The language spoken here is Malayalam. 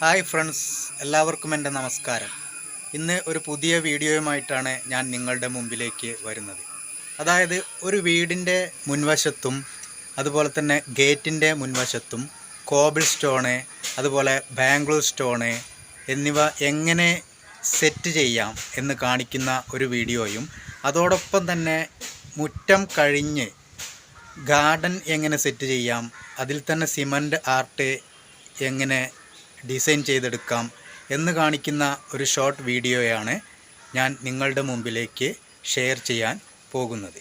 ഹായ് ഫ്രണ്ട്സ്, എല്ലാവർക്കും എൻ്റെ നമസ്കാരം. ഇന്ന് ഒരു പുതിയ വീഡിയോയുമായിട്ടാണ് ഞാൻ നിങ്ങളുടെ മുമ്പിലേക്ക് വരുന്നത്. അതായത് ഒരു വീടിൻ്റെ മുൻവശത്തും അതുപോലെ തന്നെ ഗേറ്റിൻ്റെ മുൻവശത്തും കോബിൾ സ്റ്റോണ്, അതുപോലെ ബാംഗ്ലൂർ സ്റ്റോണ് എന്നിവ എങ്ങനെ സെറ്റ് ചെയ്യാം എന്ന് കാണിക്കുന്ന ഒരു വീഡിയോയും, അതോടൊപ്പം തന്നെ മുറ്റം കഴിഞ്ഞ് ഗാർഡൻ എങ്ങനെ സെറ്റ് ചെയ്യാം, അതിൽ തന്നെ സിമൻറ്റ് ആർട്ട് എങ്ങനെ ഡിസൈൻ ചെയ്തെടുക്കാം എന്ന് കാണിക്കുന്ന ഒരു ഷോർട്ട് വീഡിയോയാണ് ഞാൻ നിങ്ങളുടെ മുമ്പിലേക്ക് ഷെയർ ചെയ്യാൻ പോകുന്നത്.